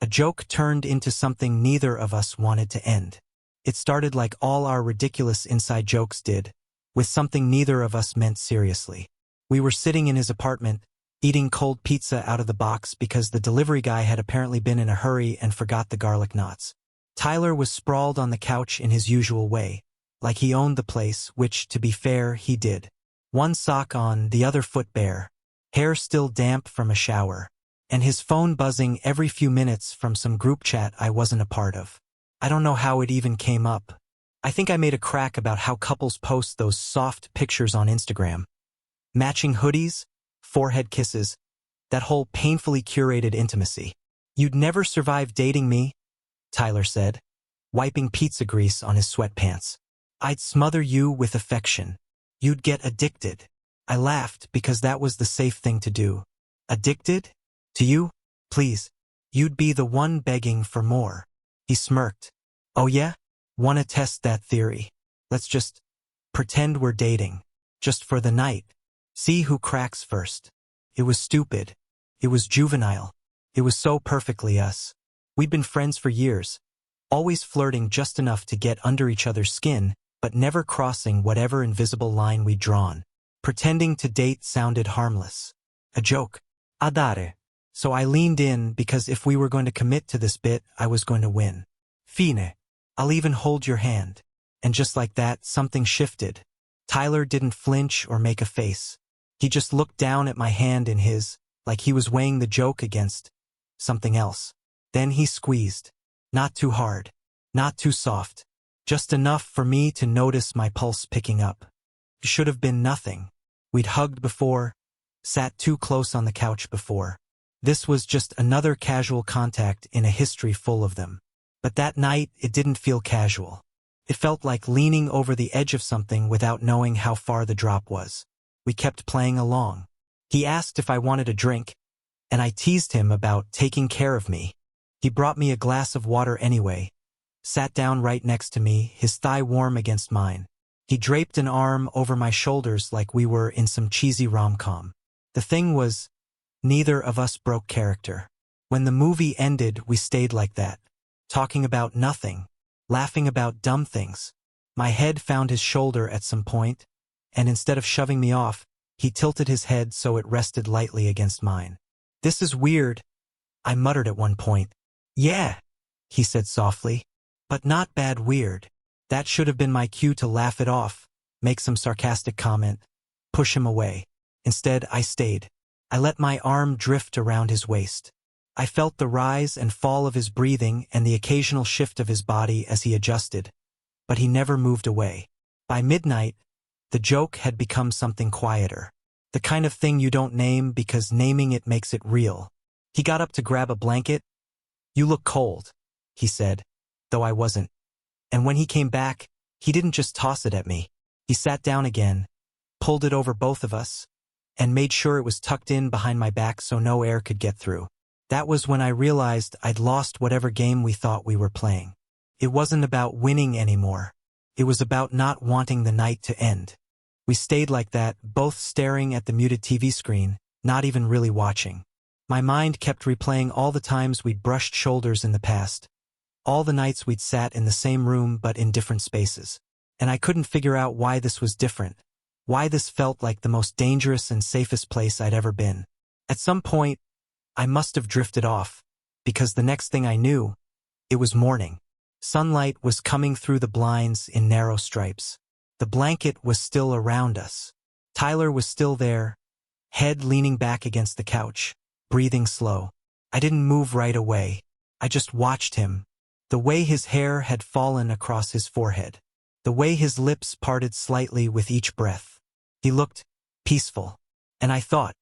A joke turned into something neither of us wanted to end. It started like all our ridiculous inside jokes did, with something neither of us meant seriously. We were sitting in his apartment, eating cold pizza out of the box because the delivery guy had apparently been in a hurry and forgot the garlic knots. Tyler was sprawled on the couch in his usual way, like he owned the place, which, to be fair, he did. One sock on, the other foot bare, hair still damp from a shower, and his phone buzzing every few minutes from some group chat I wasn't a part of. I don't know how it even came up. I think I made a crack about how couples post those soft pictures on Instagram. Matching hoodies, forehead kisses, that whole painfully curated intimacy. "You'd never survive dating me," Tyler said, wiping pizza grease on his sweatpants. "I'd smother you with affection. You'd get addicted." I laughed because that was the safe thing to do. "Addicted? To you? Please. You'd be the one begging for more." He smirked. "Oh yeah? Wanna test that theory? Let's just pretend we're dating. Just for the night. See who cracks first." It was stupid. It was juvenile. It was so perfectly us. We'd been friends for years, always flirting just enough to get under each other's skin, but never crossing whatever invisible line we'd drawn. Pretending to date sounded harmless. A joke. A dare. So I leaned in because if we were going to commit to this bit, I was going to win. "Fine. I'll even hold your hand." And just like that, something shifted. Tyler didn't flinch or make a face. He just looked down at my hand in his, like he was weighing the joke against something else. Then he squeezed. Not too hard. Not too soft. Just enough for me to notice my pulse picking up. It should have been nothing. We'd hugged before, sat too close on the couch before. This was just another casual contact in a history full of them. But that night, it didn't feel casual. It felt like leaning over the edge of something without knowing how far the drop was. We kept playing along. He asked if I wanted a drink, and I teased him about taking care of me. He brought me a glass of water anyway, sat down right next to me, his thigh warm against mine. He draped an arm over my shoulders like we were in some cheesy rom-com. The thing was, neither of us broke character. When the movie ended, we stayed like that, talking about nothing, laughing about dumb things. My head found his shoulder at some point, and instead of shoving me off, he tilted his head so it rested lightly against mine. "This is weird," I muttered at one point. "Yeah," he said softly, "but not bad weird." That should have been my cue to laugh it off, make some sarcastic comment, push him away. Instead, I stayed. I let my arm drift around his waist. I felt the rise and fall of his breathing and the occasional shift of his body as he adjusted, but he never moved away. By midnight, the joke had become something quieter. The kind of thing you don't name because naming it makes it real. He got up to grab a blanket. "You look cold," he said, though I wasn't. And when he came back, he didn't just toss it at me. He sat down again, pulled it over both of us, and made sure it was tucked in behind my back so no air could get through. That was when I realized I'd lost whatever game we thought we were playing. It wasn't about winning anymore. It was about not wanting the night to end. We stayed like that, both staring at the muted TV screen, not even really watching. My mind kept replaying all the times we'd brushed shoulders in the past, all the nights we'd sat in the same room but in different spaces. And I couldn't figure out why this was different, why this felt like the most dangerous and safest place I'd ever been. At some point, I must have drifted off, because the next thing I knew, it was morning. Sunlight was coming through the blinds in narrow stripes. The blanket was still around us. Tyler was still there, head leaning back against the couch, breathing slow. I didn't move right away. I just watched him. The way his hair had fallen across his forehead. The way his lips parted slightly with each breath. He looked peaceful. And I thought,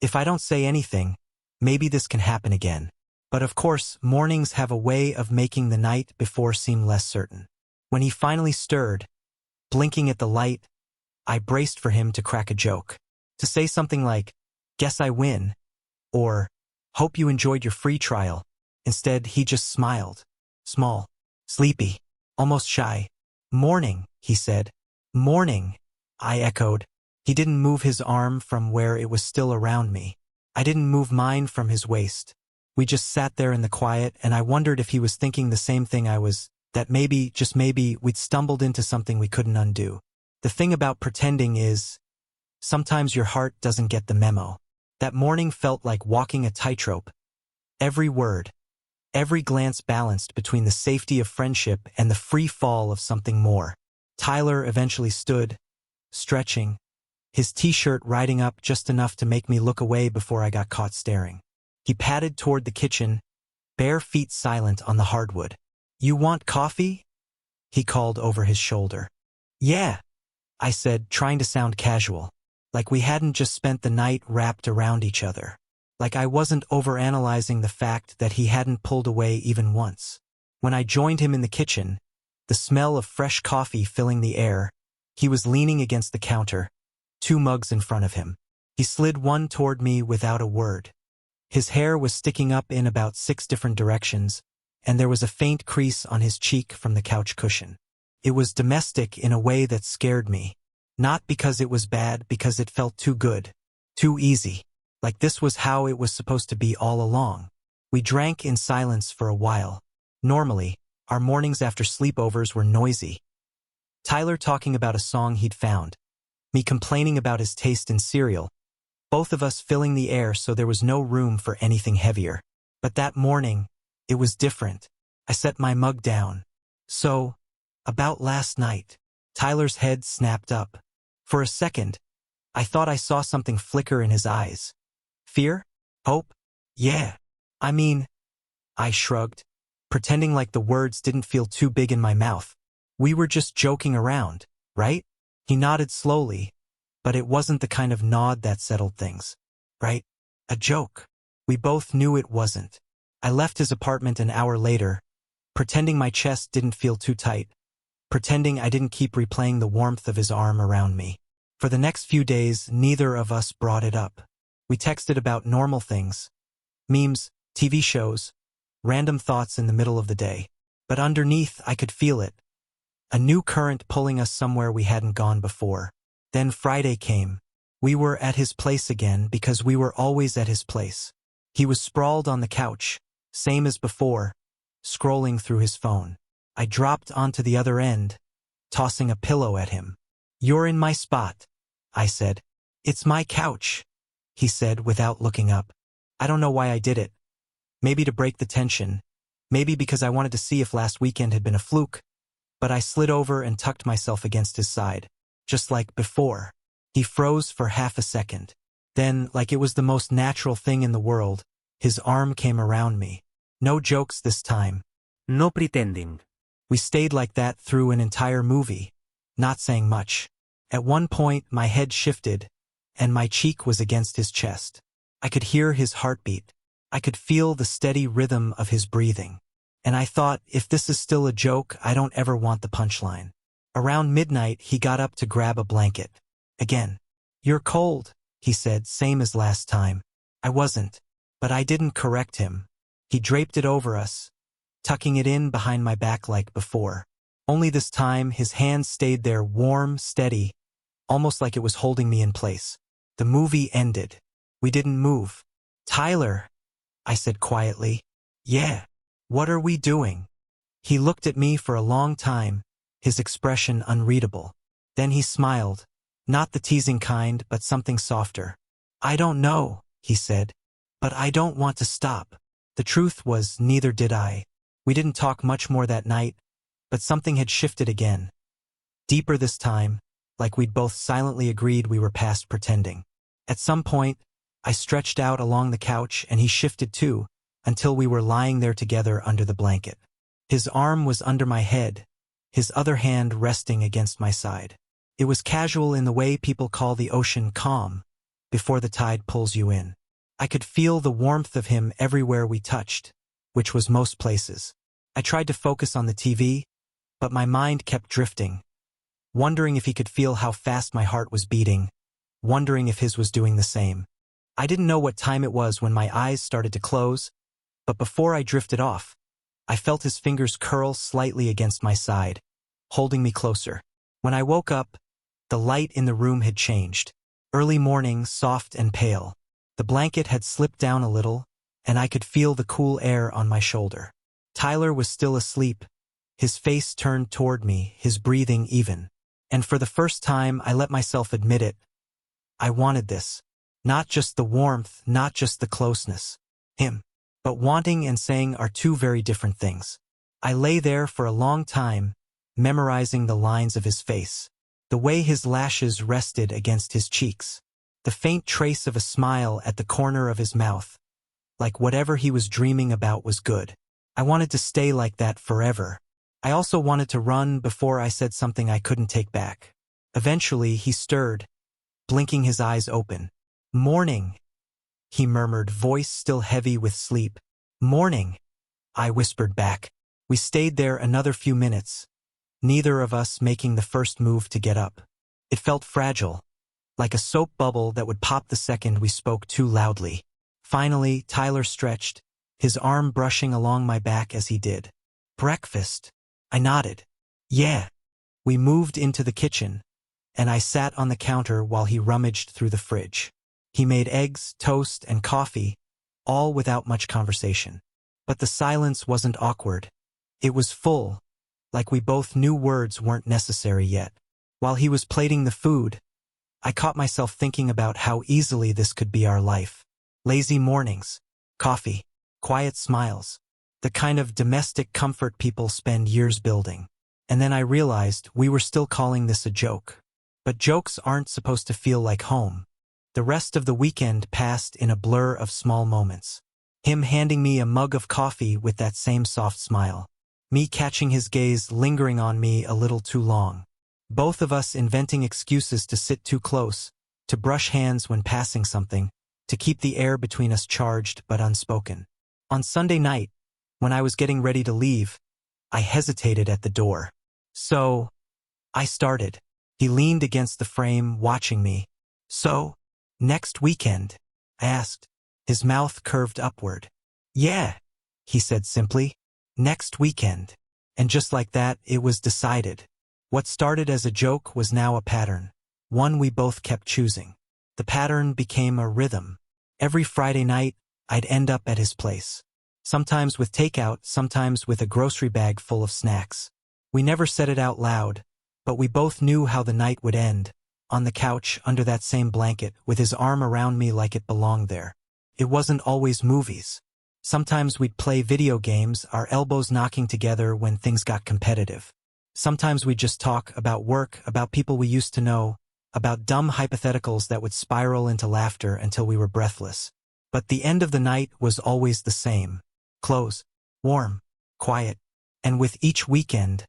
if I don't say anything, maybe this can happen again. But of course, mornings have a way of making the night before seem less certain. When he finally stirred, blinking at the light, I braced for him to crack a joke. To say something like, "Guess I win," or "Hope you enjoyed your free trial." Instead, he just smiled. Small, sleepy, almost shy. "Morning," he said. "Morning," I echoed. He didn't move his arm from where it was still around me. I didn't move mine from his waist. We just sat there in the quiet, and I wondered if he was thinking the same thing I was, that maybe, just maybe, we'd stumbled into something we couldn't undo. The thing about pretending is, sometimes your heart doesn't get the memo. That morning felt like walking a tightrope. Every word, every glance balanced between the safety of friendship and the free fall of something more. Tyler eventually stood, stretching, his t-shirt riding up just enough to make me look away before I got caught staring. He padded toward the kitchen, bare feet silent on the hardwood. "You want coffee?" he called over his shoulder. "Yeah," I said, trying to sound casual, like we hadn't just spent the night wrapped around each other. Like I wasn't overanalyzing the fact that he hadn't pulled away even once. When I joined him in the kitchen, the smell of fresh coffee filling the air, he was leaning against the counter, 2 mugs in front of him. He slid one toward me without a word. His hair was sticking up in about 6 different directions, and there was a faint crease on his cheek from the couch cushion. It was domestic in a way that scared me. Not because it was bad, because it felt too good, too easy. Like this was how it was supposed to be all along. We drank in silence for a while. Normally, our mornings after sleepovers were noisy. Tyler talking about a song he'd found, me complaining about his taste in cereal, both of us filling the air so there was no room for anything heavier. But that morning, it was different. I set my mug down. "So, about last night." Tyler's head snapped up. For a second, I thought I saw something flicker in his eyes. Fear? Hope? Yeah. I mean, I shrugged, pretending like the words didn't feel too big in my mouth. "We were just joking around, right?" He nodded slowly, but it wasn't the kind of nod that settled things. "Right? A joke." We both knew it wasn't. I left his apartment an hour later, pretending my chest didn't feel too tight, pretending I didn't keep replaying the warmth of his arm around me. For the next few days, neither of us brought it up. We texted about normal things, memes, TV shows, random thoughts in the middle of the day. But underneath, I could feel it. A new current pulling us somewhere we hadn't gone before. Then Friday came. We were at his place again because we were always at his place. He was sprawled on the couch, same as before, scrolling through his phone. I dropped onto the other end, tossing a pillow at him. "You're in my spot," I said. "It's my couch," he said without looking up. I don't know why I did it. Maybe to break the tension. Maybe because I wanted to see if last weekend had been a fluke. But I slid over and tucked myself against his side. Just like before. He froze for half a second. Then, like it was the most natural thing in the world, his arm came around me. No jokes this time. No pretending. We stayed like that through an entire movie, not saying much. At one point, my head shifted, and my cheek was against his chest. I could hear his heartbeat. I could feel the steady rhythm of his breathing. And I thought, if this is still a joke, I don't ever want the punchline. Around midnight, he got up to grab a blanket. Again. "You're cold," he said, same as last time. I wasn't. But I didn't correct him. He draped it over us, tucking it in behind my back like before. Only this time, his hand stayed there warm, steady, almost like it was holding me in place. The movie ended. We didn't move. "Tyler," I said quietly. "Yeah. What are we doing?" He looked at me for a long time, his expression unreadable. Then he smiled, not the teasing kind, but something softer. "I don't know," he said, "but I don't want to stop." The truth was, neither did I. We didn't talk much more that night, but something had shifted again. Deeper this time, like we'd both silently agreed we were past pretending. At some point, I stretched out along the couch and he shifted too, until we were lying there together under the blanket. His arm was under my head, his other hand resting against my side. It was casual in the way people call the ocean calm, before the tide pulls you in. I could feel the warmth of him everywhere we touched, which was most places. I tried to focus on the TV, but my mind kept drifting, wondering if he could feel how fast my heart was beating, wondering if his was doing the same. I didn't know what time it was when my eyes started to close, but before I drifted off, I felt his fingers curl slightly against my side, holding me closer. When I woke up, the light in the room had changed. Early morning, soft and pale. The blanket had slipped down a little, and I could feel the cool air on my shoulder. Tyler was still asleep, his face turned toward me, his breathing even. And for the first time, I let myself admit it. I wanted this. Not just the warmth, not just the closeness. Him. But wanting and saying are two very different things. I lay there for a long time, memorizing the lines of his face. The way his lashes rested against his cheeks. The faint trace of a smile at the corner of his mouth. Like whatever he was dreaming about was good. I wanted to stay like that forever. I also wanted to run before I said something I couldn't take back. Eventually, he stirred, blinking his eyes open. "Morning," he murmured, voice still heavy with sleep. "Morning," I whispered back. We stayed there another few minutes, neither of us making the first move to get up. It felt fragile, like a soap bubble that would pop the second we spoke too loudly. Finally, Tyler stretched, his arm brushing along my back as he did. "Breakfast?" I nodded. "Yeah." We moved into the kitchen, and I sat on the counter while he rummaged through the fridge. He made eggs, toast, and coffee, all without much conversation. But the silence wasn't awkward. It was full, like we both knew words weren't necessary yet. While he was plating the food, I caught myself thinking about how easily this could be our life. Lazy mornings, coffee, quiet smiles, the kind of domestic comfort people spend years building. And then I realized we were still calling this a joke. But jokes aren't supposed to feel like home. The rest of the weekend passed in a blur of small moments. Him handing me a mug of coffee with that same soft smile. Me catching his gaze lingering on me a little too long. Both of us inventing excuses to sit too close, to brush hands when passing something, to keep the air between us charged but unspoken. On Sunday night, when I was getting ready to leave, I hesitated at the door. "So," I started. He leaned against the frame, watching me. "So, next weekend?" I asked. His mouth curved upward. "Yeah," he said simply. "Next weekend." And just like that, it was decided. What started as a joke was now a pattern, one we both kept choosing. The pattern became a rhythm. Every Friday night, I'd end up at his place. Sometimes with takeout, sometimes with a grocery bag full of snacks. We never said it out loud, but we both knew how the night would end, on the couch under that same blanket, with his arm around me like it belonged there. It wasn't always movies. Sometimes we'd play video games, our elbows knocking together when things got competitive. Sometimes we'd just talk about work, about people we used to know, about dumb hypotheticals that would spiral into laughter until we were breathless. But the end of the night was always the same. Close, warm, quiet. And with each weekend,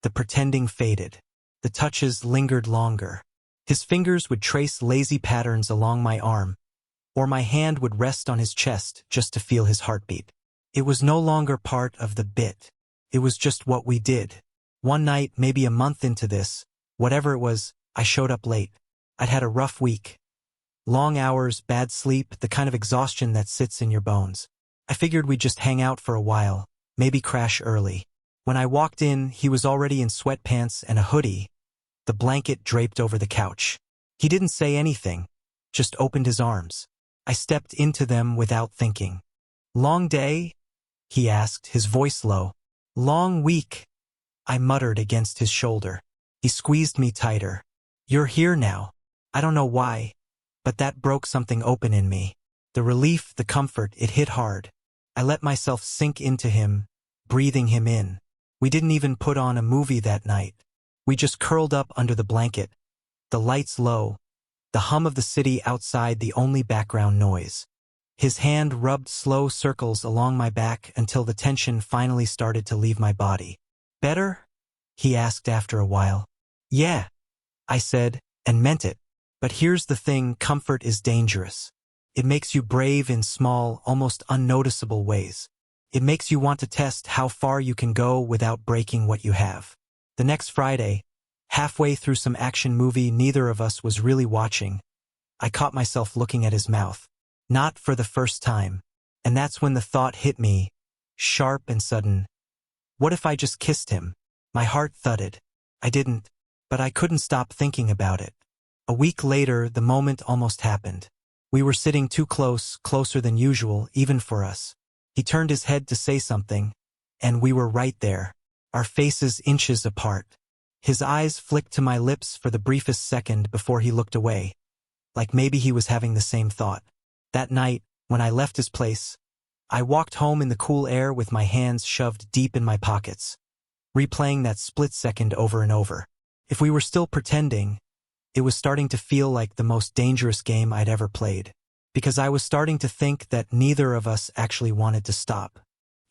the pretending faded. The touches lingered longer. His fingers would trace lazy patterns along my arm, or my hand would rest on his chest just to feel his heartbeat. It was no longer part of the bit. It was just what we did. One night, maybe a month into this, whatever it was, I showed up late. I'd had a rough week. Long hours, bad sleep, the kind of exhaustion that sits in your bones. I figured we'd just hang out for a while, maybe crash early. When I walked in, he was already in sweatpants and a hoodie, the blanket draped over the couch. He didn't say anything, just opened his arms. I stepped into them without thinking. "Long day?" he asked, his voice low. "Long week," I muttered against his shoulder. He squeezed me tighter. "You're here now." I don't know why, but that broke something open in me. The relief, the comfort, it hit hard. I let myself sink into him, breathing him in. We didn't even put on a movie that night. We just curled up under the blanket, the lights low, the hum of the city outside the only background noise. His hand rubbed slow circles along my back until the tension finally started to leave my body. "Better?" he asked after a while. "Yeah," I said, and meant it. But here's the thing, comfort is dangerous. It makes you brave in small, almost unnoticeable ways. It makes you want to test how far you can go without breaking what you have. The next Friday, halfway through some action movie neither of us was really watching, I caught myself looking at his mouth. Not for the first time. And that's when the thought hit me, sharp and sudden. What if I just kissed him? My heart thudded. I didn't, but I couldn't stop thinking about it. A week later, the moment almost happened. We were sitting too close, closer than usual, even for us. He turned his head to say something, and we were right there, our faces inches apart. His eyes flicked to my lips for the briefest second before he looked away, like maybe he was having the same thought. That night, when I left his place, I walked home in the cool air with my hands shoved deep in my pockets, replaying that split second over and over. If we were still pretending, it was starting to feel like the most dangerous game I'd ever played, because I was starting to think that neither of us actually wanted to stop.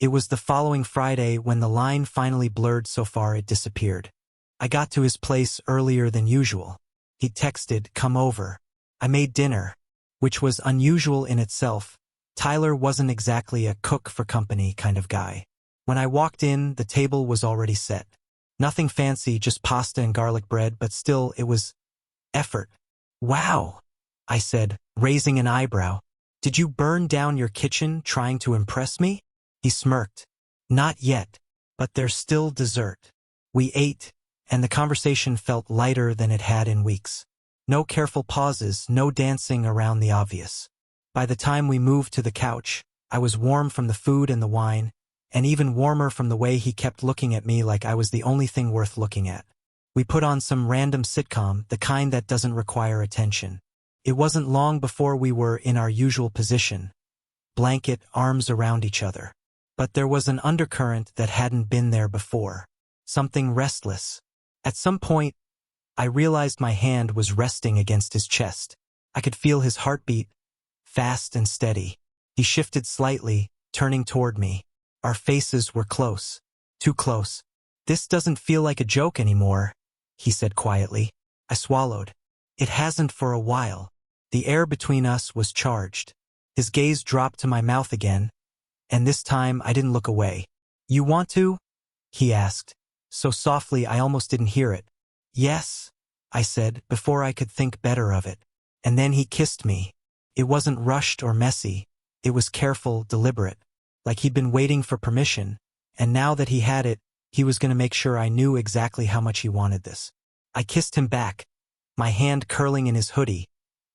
It was the following Friday when the line finally blurred so far it disappeared. I got to his place earlier than usual. He texted, "Come over." I made dinner, which was unusual in itself. Tyler wasn't exactly a cook for company kind of guy. When I walked in, the table was already set. Nothing fancy, just pasta and garlic bread, but still, it was effort. "Wow," I said, raising an eyebrow. "Did you burn down your kitchen trying to impress me?" He smirked. "Not yet, but there's still dessert." We ate, and the conversation felt lighter than it had in weeks. No careful pauses, no dancing around the obvious. By the time we moved to the couch, I was warm from the food and the wine, and even warmer from the way he kept looking at me like I was the only thing worth looking at. We put on some random sitcom, the kind that doesn't require attention. It wasn't long before we were in our usual position, blanket, arms around each other. But there was an undercurrent that hadn't been there before. Something restless. At some point, I realized my hand was resting against his chest. I could feel his heartbeat, fast and steady. He shifted slightly, turning toward me. Our faces were close. Too close. "This doesn't feel like a joke anymore," he said quietly. I swallowed. It hasn't for a while. The air between us was charged. His gaze dropped to my mouth again, and this time I didn't look away. "You want to?" he asked, so softly I almost didn't hear it. "Yes," I said, before I could think better of it. And then he kissed me. It wasn't rushed or messy. It was careful, deliberate, like he'd been waiting for permission, and now that he had it, he was going to make sure I knew exactly how much he wanted this. I kissed him back, my hand curling in his hoodie,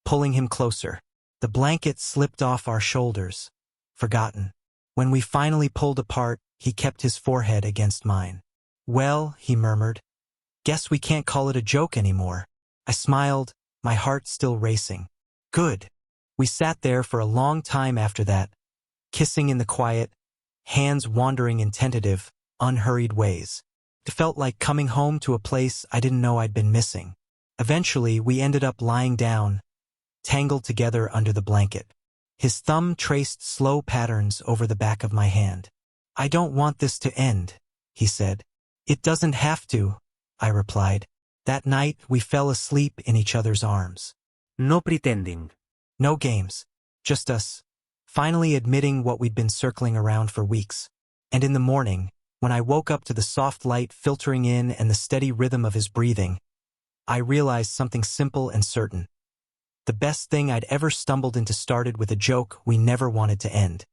pulling him closer. The blanket slipped off our shoulders. Forgotten. When we finally pulled apart, he kept his forehead against mine. "Well," he murmured, "guess we can't call it a joke anymore." I smiled, my heart still racing. Good. We sat there for a long time after that, kissing in the quiet, hands wandering in tentative, unhurried ways. It felt like coming home to a place I didn't know I'd been missing. Eventually, we ended up lying down, tangled together under the blanket. His thumb traced slow patterns over the back of my hand. "I don't want this to end," he said. "It doesn't have to," I replied. That night, we fell asleep in each other's arms. No pretending. No games. Just us, finally admitting what we'd been circling around for weeks. And in the morning, when I woke up to the soft light filtering in and the steady rhythm of his breathing, I realized something simple and certain. The best thing I'd ever stumbled into started with a joke we never wanted to end.